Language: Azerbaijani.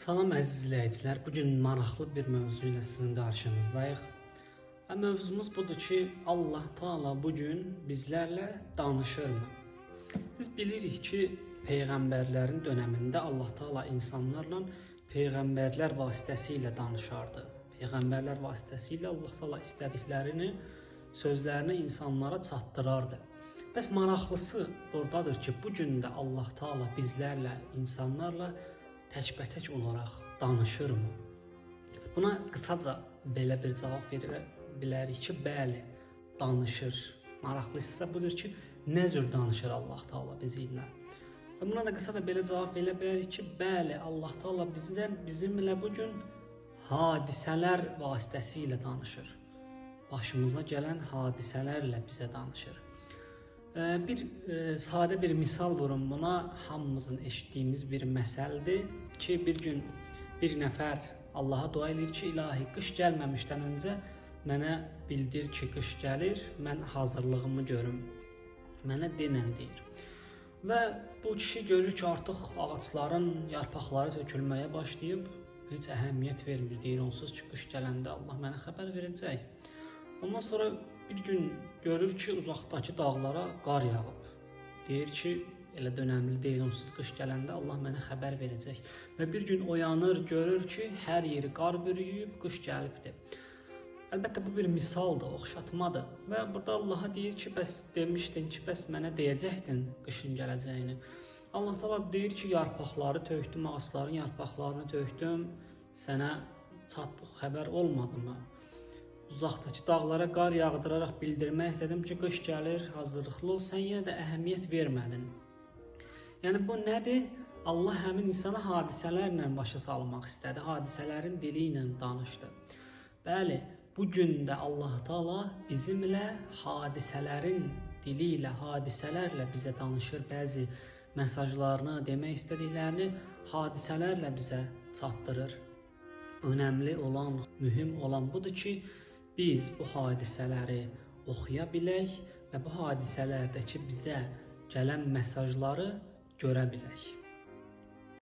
Salam əziz izləyicilər, bugün maraqlı bir mövzu ilə sizin qarşınızdayıq. Və mövzumuz budur ki, Allah Taala bugün bizlərlə danışırmı? Biz bilirik ki, peyğəmbərlərin dönəmində Allah Taala insanlarla peyğəmbərlər vasitəsilə danışardı. Peyğəmbərlər vasitəsilə Allah Taala istədiklərini, sözlərini insanlara çatdırardı. Bəs maraqlısı buradadır ki, bugün də Allah Taala bizlərlə, insanlarla təkbətək olaraq danışırmı? Buna qısaca belə bir cavab verə bilərik ki, bəli, danışır. Maraqlısı budur ki, nə cür danışır Allah Taala bizimlə? Və buna da qısa da belə cavab verə bilərik ki, bəli, Allah Taala bizimlə bu gün hadisələr vasitəsilə danışır. Başımıza gələn hadisələrlə bizə danışır. Sadə bir misal vurum buna, hamımızın eşitdiyimiz bir məsəldir ki, bir gün bir nəfər Allaha dua edir ki, ilahi, qış gəlməmişdən öncə mənə bildir ki, qış gəlir, mən hazırlığımı görüm, mənə denən deyir. Və bu kişi görür ki, artıq ağacların yarpaqları tökülməyə başlayıb, heç əhəmiyyət vermir, deyir, onsuz ki, qış gələndə Allah mənə xəbər verəcək. Ondan sonra bir gün görür ki, uzaqdakı dağlara qar yağıb. Deyir ki, elə dönəmli deyil, onsuz qış gələndə Allah mənə xəbər verəcək. Və bir gün oyanır, görür ki, hər yeri qar bürüyüb, qış gəlibdir. Əlbəttə, bu bir misaldır, oxşatmadır. Və burada Allaha deyir ki, bəs demişdin ki, bəs mənə deyəcəkdin qışın gələcəyini. Allah Taala deyir ki, yarpaqları tökdüm, ağacların yarpaqlarını tökdüm, sənə xəbər olmadı mı? Uzaqdakı dağlara qar yağdıraraq bildirmək istədim ki, qış gəlir, hazırlıqlı ol, sən yenə də əhəmiyyət vermədin. Yəni, bu nədir? Allah həmin insana hadisələrlə başa salmaq istədi, hadisələrin dili ilə danışdı. Bəli, bugün də Allah Taala bizimlə hadisələrin dili ilə, hadisələrlə bizə danışır, bəzi mesajlarını, demək istədiklərini hadisələrlə bizə çatdırır. Önəmli olan, mühüm olan budur ki, biz bu hadisələri oxuya bilək və bu hadisələrdəki bizə gələn mesajları görə bilək.